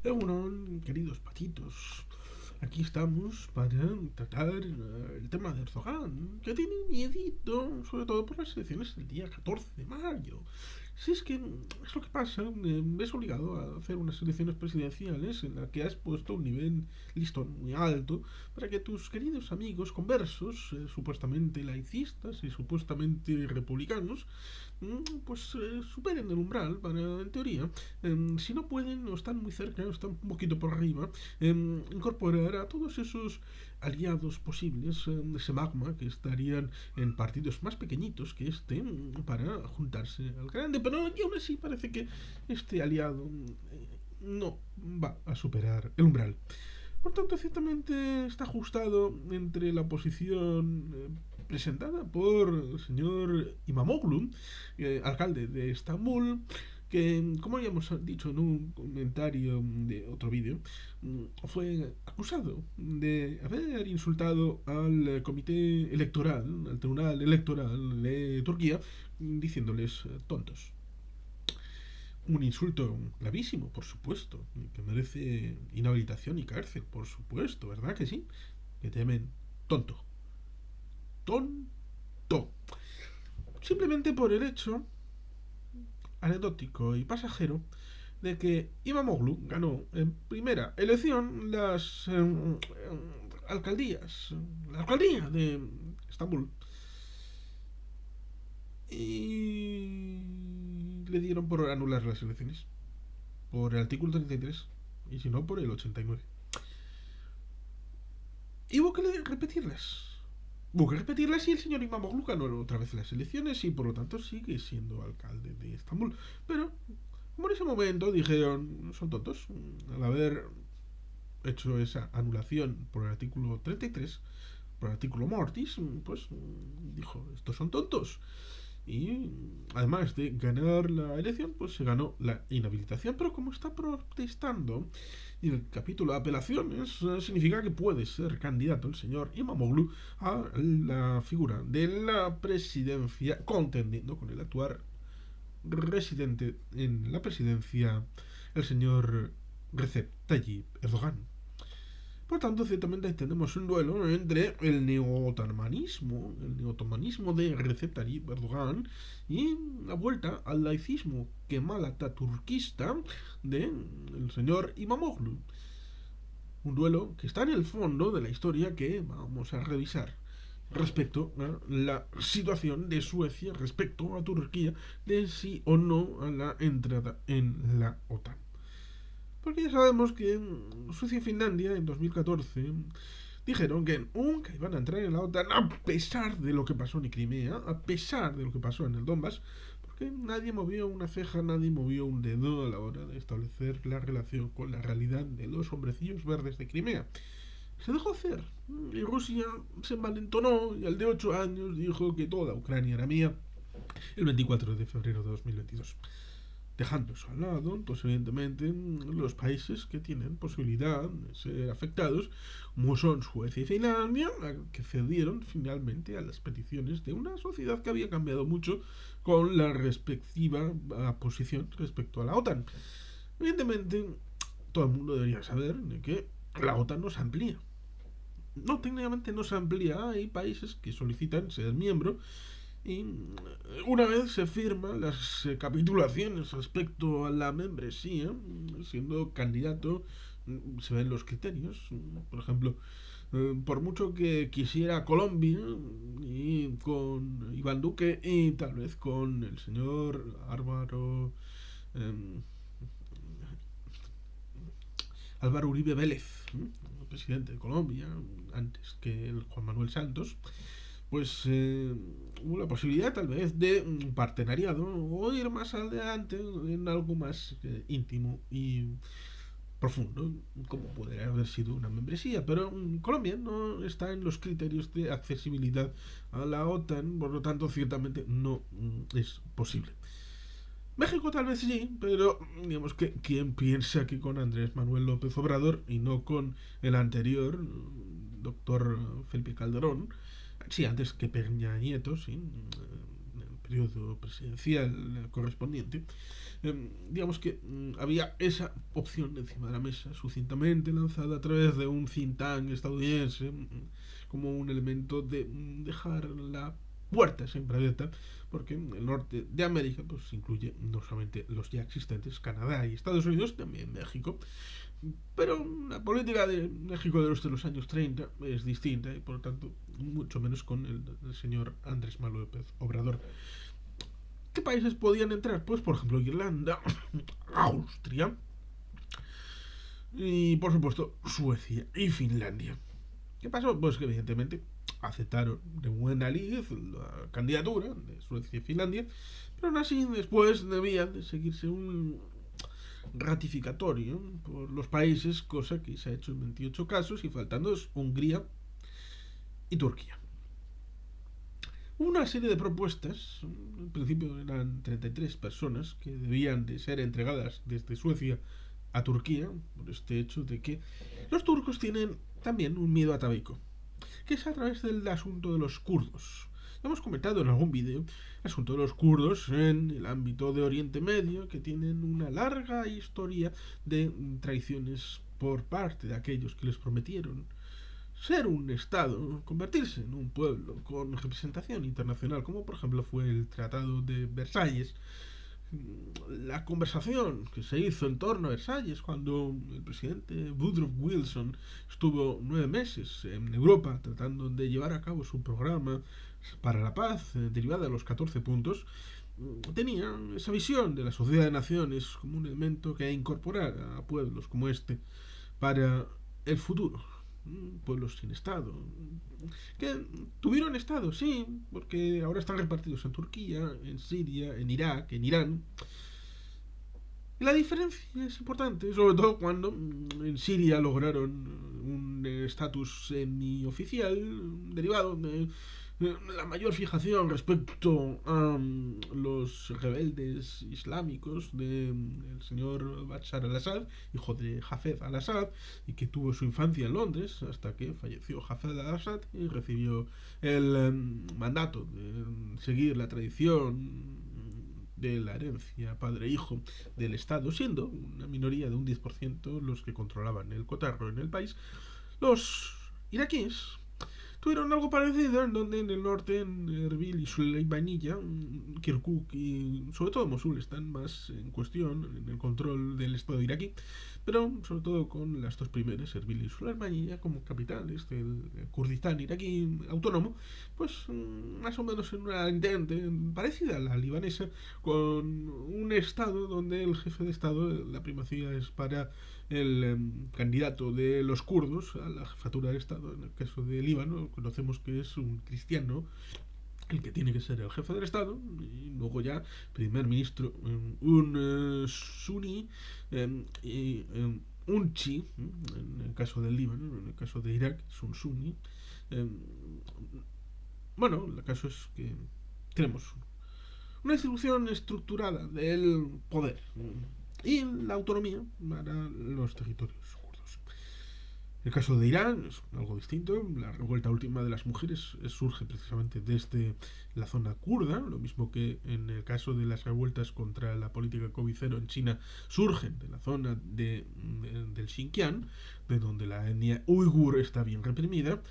Bueno, queridos patitos, aquí estamos para tratar el tema de Erdogan, que tiene miedito, sobre todo por las elecciones del día 14 de mayo. Si es que es lo que pasa, ves obligado a hacer unas elecciones presidenciales en las que has puesto un nivel listón muy alto para que tus queridos amigos conversos, supuestamente laicistas y supuestamente republicanos, pues superen el umbral para, en teoría, si no pueden o están muy cerca o están un poquito por arriba, incorporar a todos esos aliados posibles, ese magma que estarían en partidos más pequeñitos que este, para juntarse al grande, pero aún así parece que este aliado no va a superar el umbral. Por tanto, ciertamente está ajustado entre la oposición presentada por el señor Imamoglu, alcalde de Estambul, que, como habíamos dicho en un comentario de otro vídeo, fue acusado de haber insultado al comité electoral, al tribunal electoral de Turquía, diciéndoles tontos. Un insulto gravísimo, por supuesto, que merece inhabilitación y cárcel, por supuesto, ¿verdad que sí? Que temen tonto. Tonto. Simplemente por el hecho anecdótico y pasajero de que Imamoglu ganó en primera elección las alcaldías, la alcaldía de Estambul, y le dieron por anular las elecciones por el artículo 33 y si no por el 89. Y hubo que repetirlas. Hubo que repetirlas y el señor Imamoglu ganó otra vez las elecciones y por lo tanto sigue siendo alcalde de Estambul. Pero como en ese momento dijeron, son tontos, al haber hecho esa anulación por el artículo 33, por el artículo mortis, pues dijo, estos son tontos. Y además de ganar la elección, pues se ganó la inhabilitación. Pero como está protestando y el capítulo de apelaciones, significa que puede ser candidato el señor Imamoglu a la figura de la presidencia, contendiendo con el actual residente en la presidencia, el señor Recep Tayyip Erdogan. Por tanto, ciertamente ahí tenemos un duelo entre el neotomanismo de Recep Tayyip Erdogan y la vuelta al laicismo kemal ataturquista de el señor Imamoglu. Un duelo que está en el fondo de la historia que vamos a revisar respecto a la situación de Suecia respecto a Turquía de sí o no a la entrada en la OTAN. Porque ya sabemos que Suecia y Finlandia en 2014 dijeron que nunca iban a entrar en la OTAN a pesar de lo que pasó en Crimea, a pesar de lo que pasó en el Donbass, porque nadie movió una ceja, nadie movió un dedo a la hora de establecer la relación con la realidad de los hombrecillos verdes de Crimea. Se dejó hacer. Y Rusia se envalentonó y al de 8 años dijo que toda Ucrania era mía el 24 de febrero de 2022, dejando eso al lado, pues evidentemente los países que tienen posibilidad de ser afectados, como son Suecia y Finlandia, que cedieron finalmente a las peticiones de una sociedad que había cambiado mucho con la respectiva posición respecto a la OTAN. Evidentemente, todo el mundo debería saber de que la OTAN no se amplía. No, técnicamente no se amplía. Hay países que solicitan ser miembro y una vez se firman las capitulaciones respecto a la membresía, siendo candidato, se ven los criterios. Por ejemplo, por mucho que quisiera Colombia y con Iván Duque y tal vez con el señor Álvaro Uribe Vélez, presidente de Colombia, antes que el Juan Manuel Santos, pues hubo la posibilidad tal vez de un partenariado o ir más adelante en algo más íntimo y profundo, como podría haber sido una membresía. Pero Colombia no está en los criterios de accesibilidad a la OTAN, por lo tanto ciertamente no es posible. México tal vez sí, pero digamos que quién piensa que con Andrés Manuel López Obrador y no con el anterior, doctor Felipe Calderón, sí, antes que Peña Nieto, sí, periodo presidencial correspondiente, digamos que había esa opción encima de la mesa, sucintamente lanzada a través de un think tank estadounidense, como un elemento de dejar la puerta siempre abierta, porque el norte de América pues incluye no solamente los ya existentes, Canadá y Estados Unidos, también México, pero la política de México de los años 30 es distinta y por lo tanto mucho menos con el señor Andrés Manuel López Obrador. ¿Qué países podían entrar? Pues por ejemplo Irlanda, Austria y por supuesto Suecia y Finlandia. ¿Qué pasó? Pues que evidentemente aceptaron de buena lid la candidatura de Suecia y Finlandia, pero aún así después debía de seguirse un ratificatorio por los países, cosa que se ha hecho en 28 casos y faltando es Hungría y Turquía. Una serie de propuestas, en principio eran 33 personas que debían de ser entregadas desde Suecia a Turquía, por este hecho de que los turcos tienen también un miedo atavico, que es a través del asunto de los kurdos. Hemos comentado en algún vídeo el asunto de los kurdos en el ámbito de Oriente Medio, que tienen una larga historia de traiciones por parte de aquellos que les prometieron ser un Estado, convertirse en un pueblo con representación internacional, como por ejemplo fue el Tratado de Versalles. La conversación que se hizo en torno a Versalles cuando el presidente Woodrow Wilson estuvo 9 meses en Europa tratando de llevar a cabo su programa para la paz derivada de los 14 puntos, tenía esa visión de la sociedad de naciones como un elemento que incorporar a pueblos como este para el futuro. Pueblos sin Estado, que tuvieron Estado, sí, porque ahora están repartidos en Turquía, en Siria, en Irak, en Irán. Y la diferencia es importante, sobre todo cuando en Siria lograron un estatus semioficial derivado de la mayor fijación respecto a los rebeldes islámicos del señor Bashar al-Assad, hijo de Hafez al-Assad, y que tuvo su infancia en Londres hasta que falleció Hafez al-Assad y recibió el mandato de seguir la tradición de la herencia padre-hijo del Estado, siendo una minoría de un 10% los que controlaban el cotarro en el país. Los iraquíes tuvieron algo parecido, en donde en el norte, en Erbil y Sulaymaniyah, Kirkuk y sobre todo Mosul están más en cuestión, en el control del Estado iraquí, pero sobre todo con las dos primeras, Erbil y Sulaymaniyah, como capitales del Kurdistán iraquí autónomo, pues más o menos en una entente parecida a la libanesa, con un Estado donde el jefe de Estado, la primacía es para el candidato de los kurdos a la jefatura del Estado, en el caso de Líbano, conocemos que es un cristiano el que tiene que ser el jefe del Estado, y luego ya primer ministro un suní y un chi, en el caso del Líbano, en el caso de Irak es un suní. Bueno, el caso es que tenemos una distribución estructurada del poder y la autonomía para los territorios kurdos. El caso de Irán es algo distinto. La revuelta última de las mujeres surge precisamente desde la zona kurda, lo mismo que en el caso de las revueltas contra la política COVID-0 en China surgen de la zona del Xinjiang, de donde la etnia uigur está bien reprimida.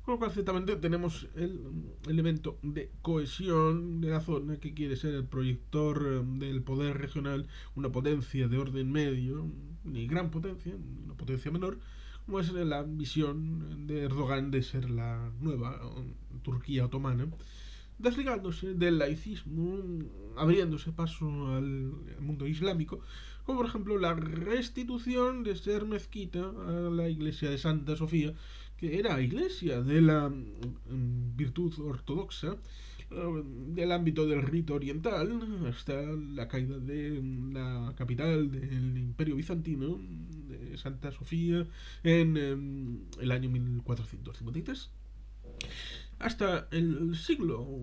Con lo cual, ciertamente, tenemos el elemento de cohesión de la zona que quiere ser el proyector del poder regional, una potencia de orden medio, ni gran potencia, ni una potencia menor, como es la visión de Erdogan de ser la nueva Turquía otomana, desligándose del laicismo, abriéndose paso al mundo islámico, como por ejemplo la restitución de ser mezquita a la iglesia de Santa Sofía, que era iglesia de la virtud ortodoxa, del ámbito del rito oriental hasta la caída de la capital del Imperio Bizantino, de Santa Sofía, en el año 1453. Hasta el siglo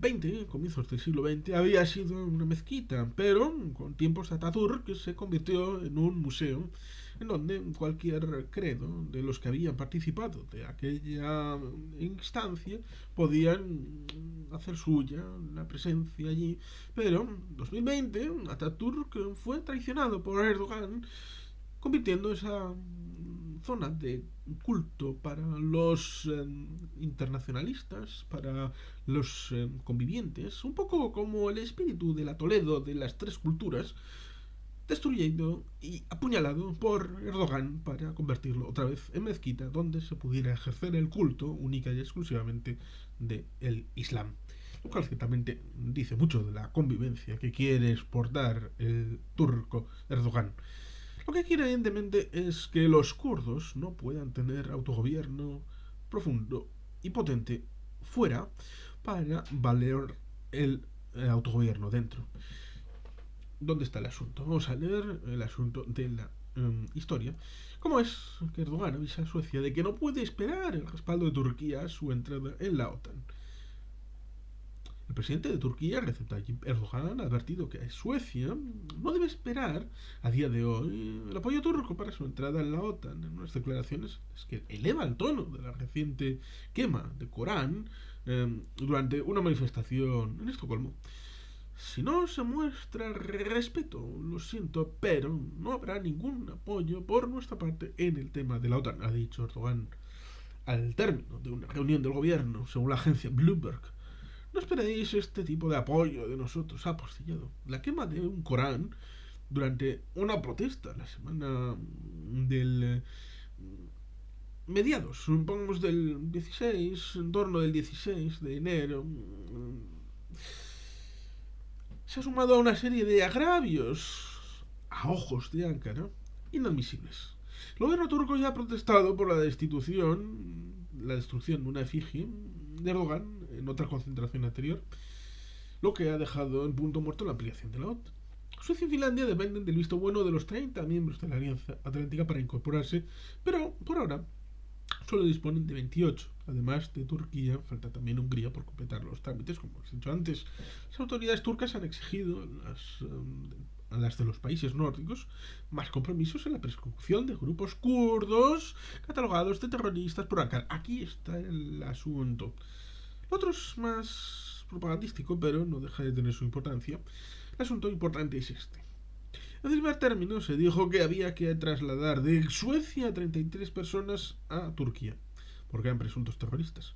XX, comienzos del siglo XX, había sido una mezquita, pero con tiempos de Ataturk se convirtió en un museo en donde cualquier credo de los que habían participado de aquella instancia podían hacer suya la presencia allí. Pero en 2020 Ataturk fue traicionado por Erdogan, convirtiendo esa zona de culto para los internacionalistas, para los convivientes, un poco como el espíritu de la Toledo de las tres culturas, destruyendo y apuñalado por Erdogan para convertirlo otra vez en mezquita donde se pudiera ejercer el culto única y exclusivamente del Islam. Lo cual ciertamente dice mucho de la convivencia que quiere exportar el turco Erdogan. Lo que quiere evidentemente es que los kurdos no puedan tener autogobierno profundo y potente fuera para valer el autogobierno dentro. ¿Dónde está el asunto? Vamos a leer el asunto de la historia. ¿Cómo es que Erdogan avisa a Suecia de que no puede esperar el respaldo de Turquía a su entrada en la OTAN? El presidente de Turquía, Recep Tayyip Erdogan, ha advertido que Suecia no debe esperar a día de hoy el apoyo turco para su entrada en la OTAN. En unas declaraciones es que eleva el tono de la reciente quema de Corán durante una manifestación en Estocolmo. Si no se muestra respeto, lo siento, pero no habrá ningún apoyo por nuestra parte en el tema de la OTAN, ha dicho Erdogan al término de una reunión del gobierno, según la agencia Bloomberg. No esperéis este tipo de apoyo de nosotros, ha postillado. La quema de un Corán durante una protesta la semana del mediados, supongamos del 16, en torno del 16 de enero, se ha sumado a una serie de agravios a ojos de Ankara inadmisibles. El gobierno turco ya ha protestado por la destrucción de una efigie de Erdogan en otra concentración anterior, lo que ha dejado en punto muerto la ampliación de la OTAN. Suecia y Finlandia dependen del visto bueno de los 30 miembros de la Alianza Atlántica para incorporarse, pero por ahora solo disponen de 28. Además de Turquía, falta también Hungría por completar los trámites, como he dicho antes. Las autoridades turcas han exigido a las de los países nórdicos más compromisos en la persecución de grupos kurdos catalogados de terroristas por Ankara. Aquí está el asunto. Lo otro es más propagandístico, pero no deja de tener su importancia. El asunto importante es este. En primer término, se dijo que había que trasladar de Suecia a 33 personas a Turquía, porque eran presuntos terroristas.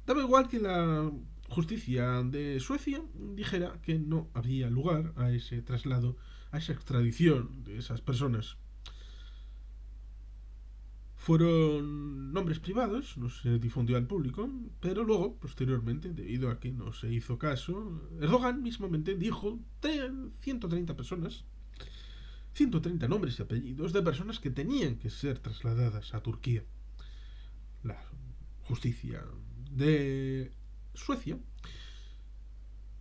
Daba igual que la justicia de Suecia dijera que no había lugar a ese traslado, a esa extradición de esas personas. Fueron nombres privados, no se difundió al público, pero luego, posteriormente, debido a que no se hizo caso, Erdogan mismamente dijo 130 personas, 130 nombres y apellidos de personas que tenían que ser trasladadas a Turquía. La justicia de Suecia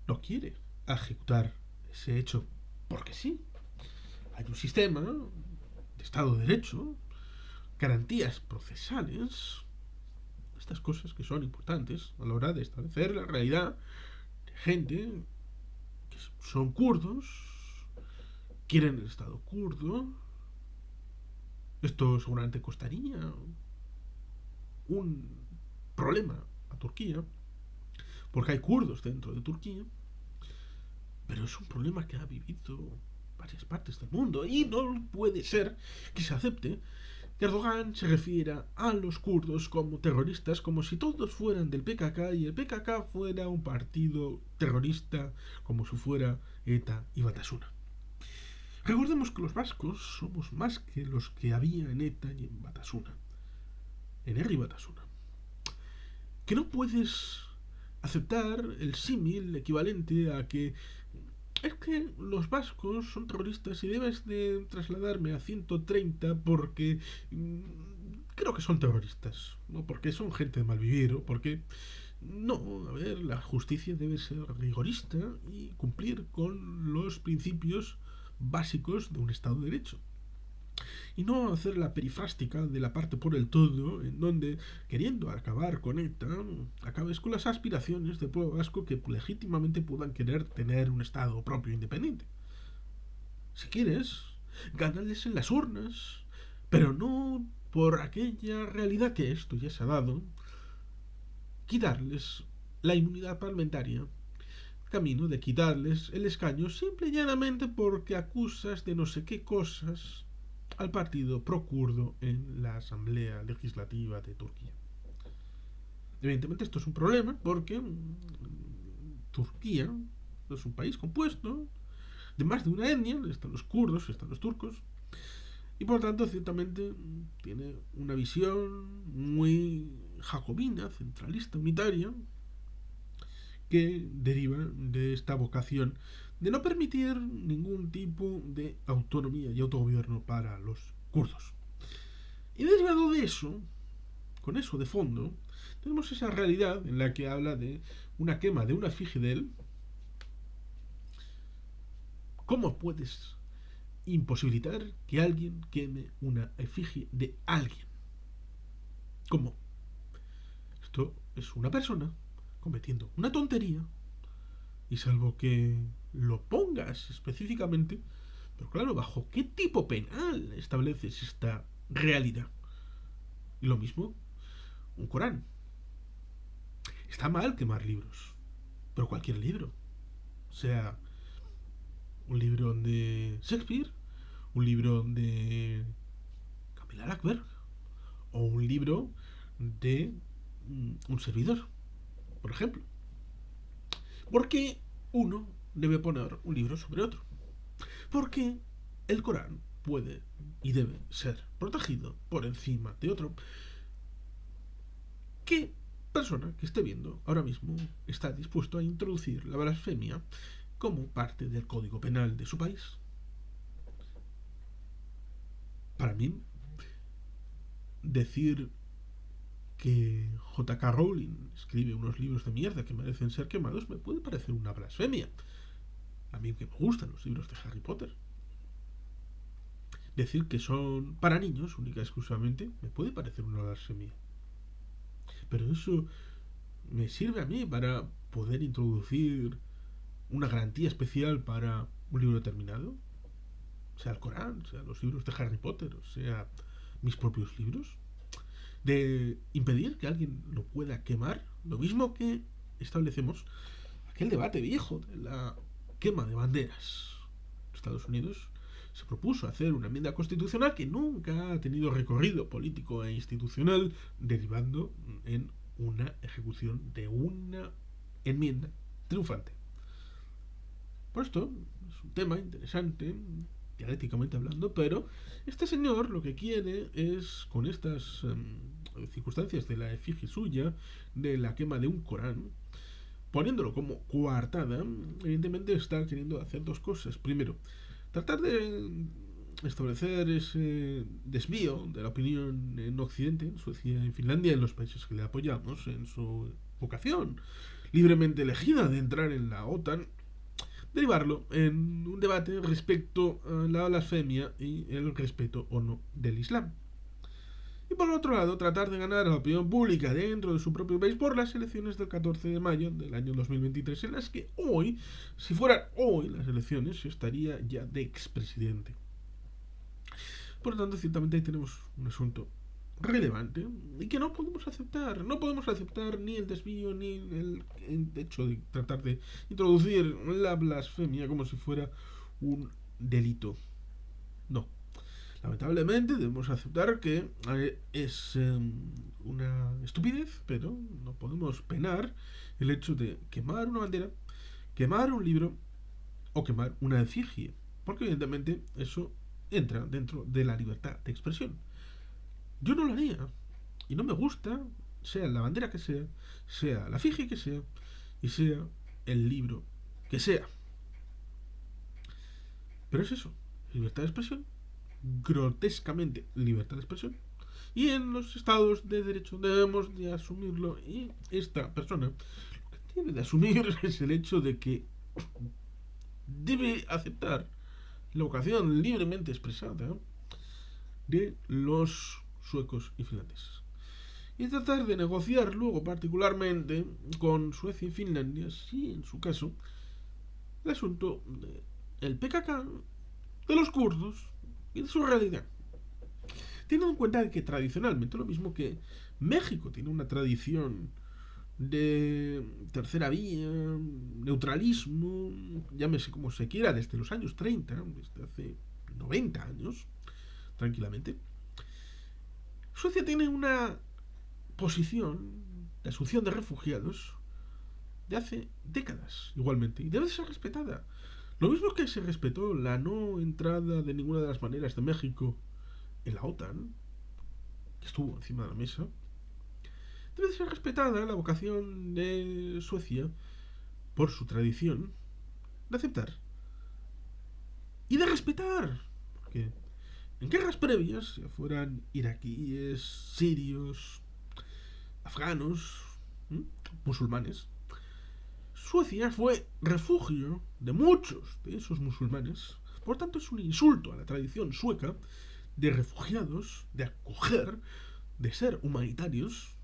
no quiere ejecutar ese hecho porque sí. Hay un sistema de Estado de Derecho, garantías procesales, estas cosas que son importantes a la hora de establecer la realidad de gente que son kurdos, quieren el Estado kurdo. Esto seguramente costaría un problema a Turquía, porque hay kurdos dentro de Turquía, pero es un problema que ha vivido varias partes del mundo y no puede ser que se acepte que Erdogan se refiera a los kurdos como terroristas, como si todos fueran del PKK y el PKK fuera un partido terrorista como si fuera ETA y Batasuna. Recordemos que los vascos somos más que los que había en ETA y en Batasuna, en ERRI y Batasuna. Que no puedes aceptar el símil equivalente a que es que los vascos son terroristas y debes de trasladarme a 130 porque creo que son terroristas, no porque son gente de mal vivir o porque no, a ver, la justicia debe ser rigorista y cumplir con los principios básicos de un Estado de Derecho. y no hacer la perifrástica de la parte por el todo, en donde, queriendo acabar con ETA, acabes con las aspiraciones del pueblo vasco que legítimamente puedan querer tener un Estado propio independiente. Si quieres, gánales en las urnas, pero no por aquella realidad que esto ya se ha dado, quitarles la inmunidad parlamentaria, camino de quitarles el escaño simple y llanamente porque acusas de no sé qué cosas al partido procurdo en la Asamblea Legislativa de Turquía. Evidentemente esto es un problema porque Turquía es un país compuesto de más de una etnia, están los kurdos, están los turcos, y por tanto ciertamente tiene una visión muy jacobina, centralista, unitaria, que deriva de esta vocación de no permitir ningún tipo de autonomía y autogobierno para los kurdos. Y derivado de eso, con eso de fondo, tenemos esa realidad en la que habla de una quema de una efigie de él. ¿Cómo puedes imposibilitar que alguien queme una efigie de alguien? ¿Cómo? Esto es una persona cometiendo una tontería y salvo que lo pongas específicamente, pero claro, ¿bajo qué tipo penal estableces esta realidad? Y lo mismo, un Corán. Está mal quemar libros, pero cualquier libro, sea un libro de Shakespeare, un libro de Camila Lackberg o un libro de un servidor, por ejemplo. ¿Por qué uno debe poner un libro sobre otro? Porque el Corán puede y debe ser protegido por encima de otro. ¿Qué persona que esté viendo ahora mismo está dispuesto a introducir la blasfemia como parte del código penal de su país? Para mí, decir que J.K. Rowling escribe unos libros de mierda que merecen ser quemados me puede parecer una blasfemia. A mí que me gustan los libros de Harry Potter. Decir que son para niños, única y exclusivamente, me puede parecer una blasfemia. Pero eso me sirve a mí para poder introducir una garantía especial para un libro determinado, sea el Corán, sea los libros de Harry Potter, o sea mis propios libros, de impedir que alguien lo pueda quemar, lo mismo que establecemos aquel debate viejo de la quema de banderas. Estados Unidos se propuso hacer una enmienda constitucional que nunca ha tenido recorrido político e institucional, derivando en una ejecución de una enmienda triunfante. Por esto es un tema interesante, dialécticamente hablando, pero este señor lo que quiere es, con estas circunstancias de la efigie suya, de la quema de un Corán, poniéndolo como coartada, evidentemente está queriendo hacer dos cosas. Primero, tratar de establecer ese desvío de la opinión en Occidente, en Suecia, en Finlandia, en los países que le apoyamos, en su vocación libremente elegida de entrar en la OTAN, derivarlo en un debate respecto a la blasfemia y el respeto o no del Islam. Y por otro lado, tratar de ganar a la opinión pública dentro de su propio país por las elecciones del 14 de mayo del año 2023, en las que hoy, si fueran hoy las elecciones, estaría ya de expresidente. Por lo tanto, ciertamente ahí tenemos un asunto relevante y que no podemos aceptar. No podemos aceptar ni el desvío ni el hecho de tratar de introducir la blasfemia como si fuera un delito. No. Lamentablemente debemos aceptar que es una estupidez, pero no podemos penar el hecho de quemar una bandera, quemar un libro o quemar una efigie, porque evidentemente eso entra dentro de la libertad de expresión. Yo no lo haría y no me gusta, sea la bandera que sea la efigie que sea y sea el libro que sea. Pero es eso, libertad de expresión, grotescamente libertad de expresión, y en los estados de derecho debemos de asumirlo, y esta persona lo que tiene de asumir es el hecho de que debe aceptar la vocación libremente expresada de los suecos y finlandeses. Y tratar de negociar luego particularmente con Suecia y Finlandia, si en su caso, el asunto del PKK, de los kurdos y de su realidad. Teniendo en cuenta que tradicionalmente, lo mismo que México tiene una tradición de tercera vía, neutralismo, llámese como se quiera, desde los años 30, desde hace 90 años, tranquilamente. Suecia tiene una posición de asunción de refugiados de hace décadas, igualmente, y debe ser respetada. Lo mismo que se respetó la no entrada de ninguna de las maneras de México en la OTAN, que estuvo encima de la mesa, debe ser respetada la vocación de Suecia por su tradición de aceptar y de respetar. Porque en guerras previas, ya fueran iraquíes, sirios, afganos, musulmanes, Suecia fue refugio de muchos de esos musulmanes. Por tanto, es un insulto a la tradición sueca de refugiados, de acoger, de ser humanitarios,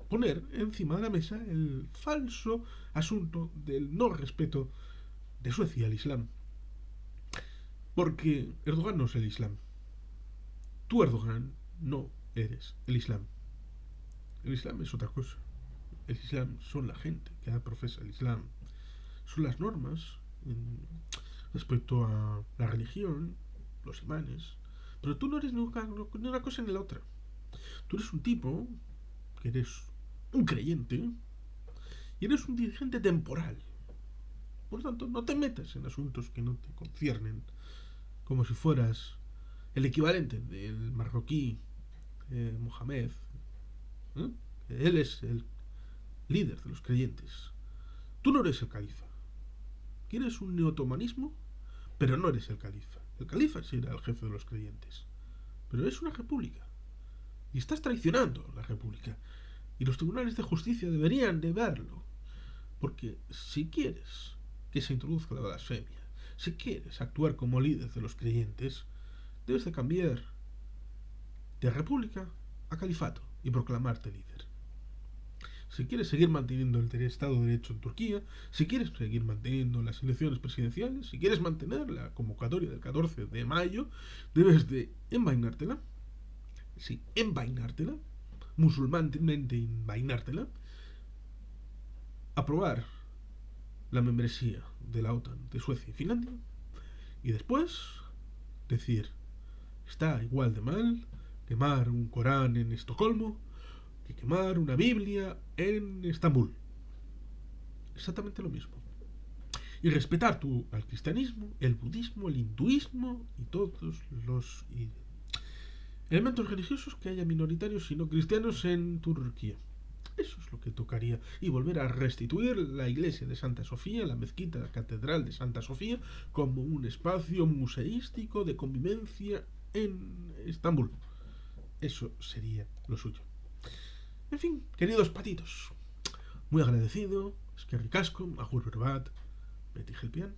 poner encima de la mesa el falso asunto del no respeto de Suecia al Islam. Porque Erdogan no es el Islam. Tú, Erdogan, no eres el Islam. El Islam es otra cosa. El Islam son la gente que profesa el Islam. Son las normas respecto a la religión, los imanes. Pero tú no eres ni una cosa ni la otra. Tú eres un tipo que eres un creyente y eres un dirigente temporal. Por lo tanto, no te metas en asuntos que no te conciernen, como si fueras el equivalente del marroquí Mohamed. ¿eh? Él es el líder de los creyentes. Tú no eres el califa. Quieres un neotomanismo, pero no eres el califa. El califa sí era el jefe de los creyentes. Pero es una república. Y estás traicionando la república. Y los tribunales de justicia deberían de verlo. Porque si quieres que se introduzca la blasfemia, si quieres actuar como líder de los creyentes, debes de cambiar de república a califato y proclamarte líder. Si quieres seguir manteniendo el Estado de Derecho en Turquía, si quieres seguir manteniendo las elecciones presidenciales, si quieres mantener la convocatoria del 14 de mayo, debes de envainártela, sí, envainártela, musulmanmente envainártela, aprobar la membresía de la OTAN de Suecia y Finlandia, y después decir, está igual de mal quemar un Corán en Estocolmo que quemar una Biblia en Estambul. Exactamente lo mismo. Y respetar tú al cristianismo, el budismo, el hinduismo y todos los elementos religiosos que haya minoritarios y no cristianos en Turquía. Eso es lo que tocaría. Y volver a restituir la iglesia de Santa Sofía, la mezquita, la catedral de Santa Sofía, como un espacio museístico de convivencia en Estambul. Eso sería lo suyo. En fin, queridos patitos, muy agradecido, es que ricasco, agur verbat, Betty Helpian.